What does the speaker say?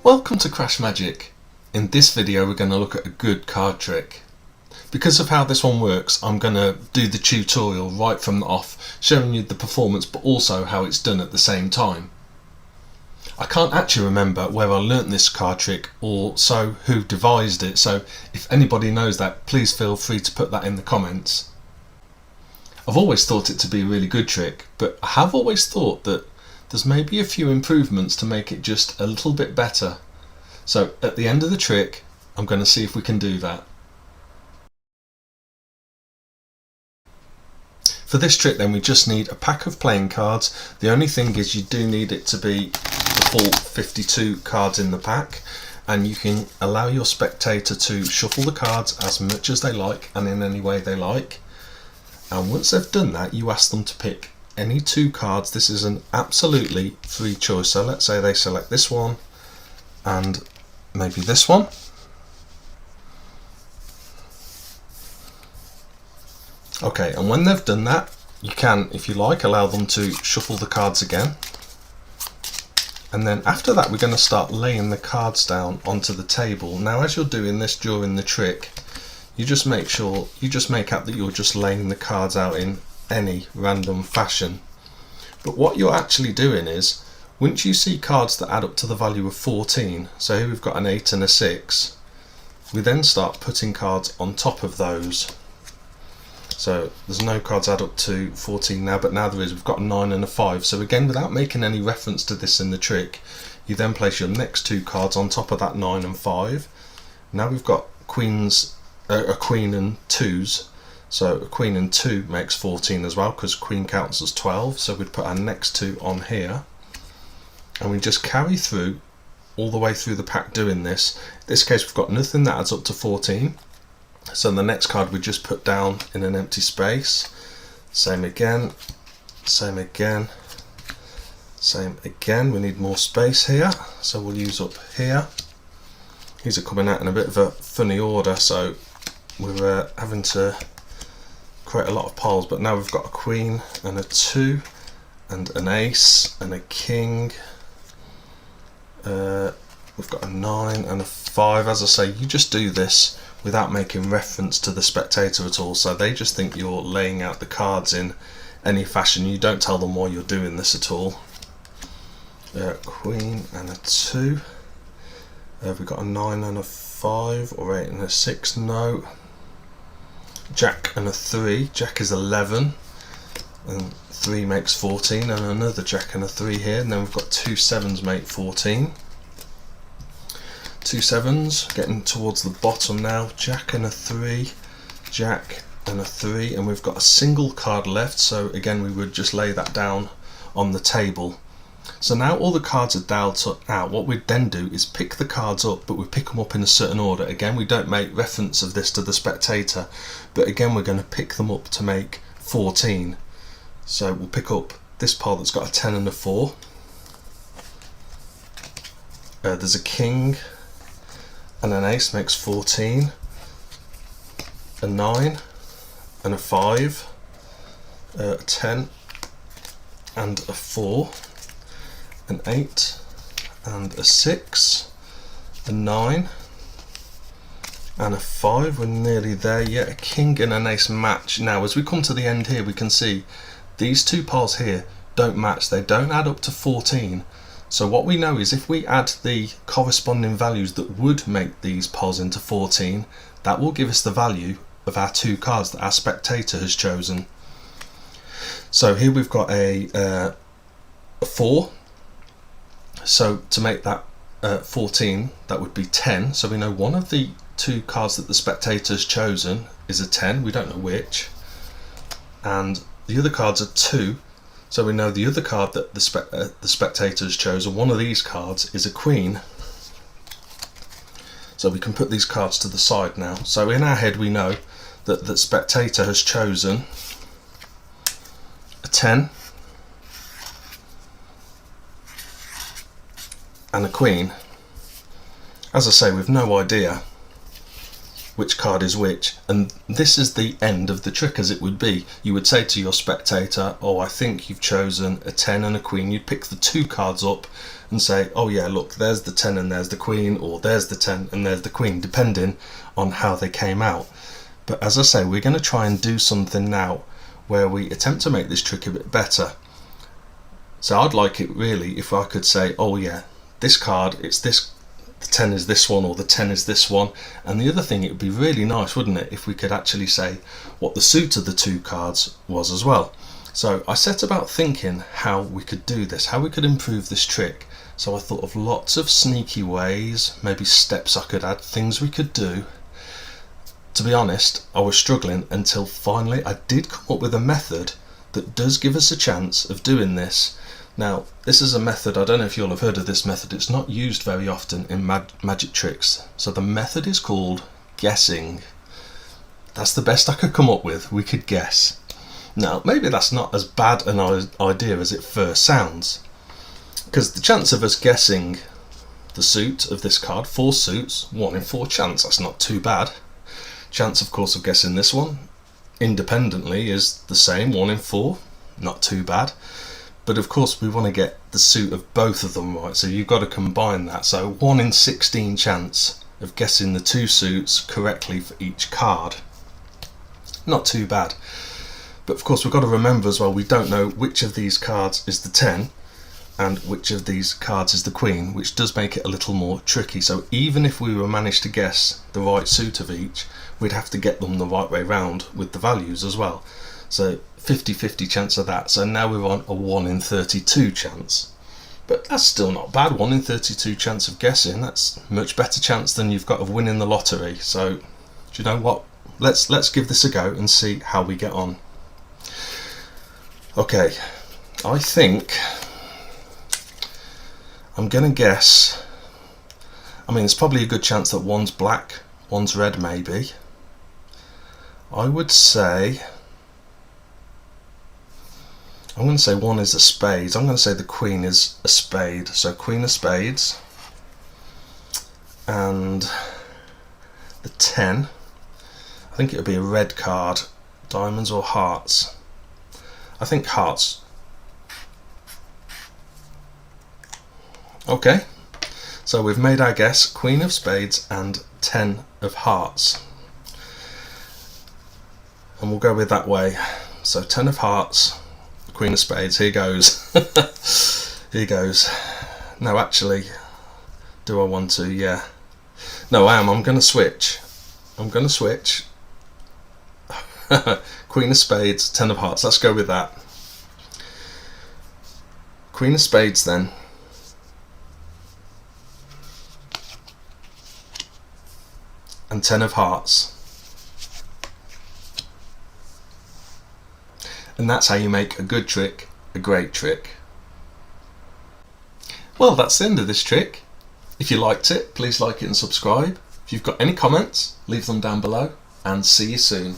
Welcome to CrashMagic. In this video we're going to look at a good card trick. Because of how this one works, I'm going to do the tutorial right from the off, showing you the performance but also how it's done at the same time. I can't actually remember where I learnt this card trick or who devised it, so if anybody knows that, please feel free to put that in the comments. I've always thought it to be a really good trick, but I have always thought that there's maybe a few improvements to make it just a little bit better. So at the end of the trick, I'm going to see if we can do that. For this trick then we just need a pack of playing cards. The only thing is you do need it to be the full 52 cards in the pack, and you can allow your spectator to shuffle the cards as much as they like and in any way they like. And once they've done that, you ask them to pick any two cards. This is an absolutely free choice, so let's say they select this one and maybe this one. Okay, and when they've done that, you can, if you like, allow them to shuffle the cards again. And then after that we're going to start laying the cards down onto the table. Now as you're doing this during the trick, you just make out that you're just laying the cards out in any random fashion. But what you're actually doing is, once you see cards that add up to the value of 14, so here we've got an 8 and a 6, we then start putting cards on top of those. So there's no cards add up to 14 now, but now there is. We've got a 9 and a 5. So again, without making any reference to this in the trick, you then place your next two cards on top of that 9 and 5. Now we've got a queen and 2s. So a queen and 2 makes 14 as well, because queen counts as 12. So we'd put our next two on here, and we just carry through all the way through the pack doing this. In this case we've got nothing that adds up to 14. So the next card we just put down in an empty space. Same again, same again, same again. We need more space here, so we'll use up here. These are coming out in a bit of a funny order, so we're having to create a lot of piles. But now we've got a queen and a 2 and an ace and a king. We've got a 9 and a 5. As I say, you just do this without making reference to the spectator at all, so they just think you're laying out the cards in any fashion. You don't tell them why you're doing this at all. Queen and a 2. We've got a 9 and a 5, or 8 and a 6, no. Jack and a 3, Jack is 11, and 3 makes 14, and another Jack and a 3 here, and then we've got 2 7s make 14. 2 7s, getting towards the bottom now. Jack and a 3, Jack and a 3, and we've got a single card left, so again we would just lay that down on the table. So now all the cards are dialed out. What we'd then do is pick the cards up, but we pick them up in a certain order. Again, we don't make reference of this to the spectator, but again we're going to pick them up to make 14. So we'll pick up this pile that's got a 10 and a 4. There's a king and an ace makes 14, a 9 and a 5, a 10 and a 4, an 8 and a 6, a 9 and a 5. We're nearly there yet. A king and an ace match. Now as we come to the end here, we can see these two piles here don't match. They don't add up to 14. So what we know is if we add the corresponding values that would make these piles into 14, that will give us the value of our two cards that our spectator has chosen. So here we've got a 4. So to make that 14, that would be 10. So we know one of the two cards that the spectator has chosen is a 10. We don't know which. And the other cards are 2. So we know the other card that the spectator has chosen, one of these cards, is a queen. So we can put these cards to the side now. So in our head we know that the spectator has chosen a 10 and a queen. As I say, we've no idea which card is which, and this is the end of the trick as it would be. You would say to your spectator, oh, I think you've chosen a 10 and a queen. You'd pick the 2 cards up and say, oh yeah, look, there's the 10 and there's the queen, or there's the 10 and there's the queen, depending on how they came out. But as I say, we're going to try and do something now where we attempt to make this trick a bit better. So I'd like it really if I could say, oh yeah, this card, it's this, the 10 is this one, or the 10 is this one. And the other thing, it would be really nice, wouldn't it, if we could actually say what the suit of the 2 cards was as well. So I set about thinking how we could do this, how we could improve this trick. So I thought of lots of sneaky ways, maybe steps I could add, things we could do. To be honest, I was struggling until finally I did come up with a method that does give us a chance of doing this. Now, this is a method, I don't know if you'll have heard of this method, it's not used very often in magic tricks. So the method is called guessing. That's the best I could come up with, we could guess. Now, maybe that's not as bad an idea as it first sounds, because the chance of us guessing the suit of this card, 4 suits, 1 in 4 chance, that's not too bad. Chance, of course, of guessing this one independently is the same, 1 in 4, not too bad. But of course we want to get the suit of both of them right, so you've got to combine that. So 1 in 16 chance of guessing the 2 suits correctly for each card. Not too bad. But of course we've got to remember as well, we don't know which of these cards is the 10 and which of these cards is the queen, which does make it a little more tricky. So even if we were managed to guess the right suit of each, we'd have to get them the right way round with the values as well. So 50-50 chance of that. So now we're on a 1 in 32 chance. But that's still not bad, 1 in 32 chance of guessing. That's much better chance than you've got of winning the lottery. So, do you know what? Let's give this a go and see how we get on. Okay, I think I'm going to guess, I mean, it's probably a good chance that one's black, one's red maybe. I would say, I'm going to say 1 is a spade. I'm going to say the queen is a spade. So queen of spades. And the 10, I think it would be a red card. Diamonds or hearts? I think hearts. Okay, so we've made our guess, queen of spades and 10 of hearts. And we'll go with that way. So 10 of hearts, queen of spades, here goes. Here goes. No, actually, do I want to? Yeah. No, I'm going to switch. I'm going to switch. Queen of spades, 10 of hearts, let's go with that. Queen of spades then. And 10 of hearts. And that's how you make a good trick a great trick. Well, that's the end of this trick. If you liked it, please like it and subscribe. If you've got any comments, leave them down below, and see you soon.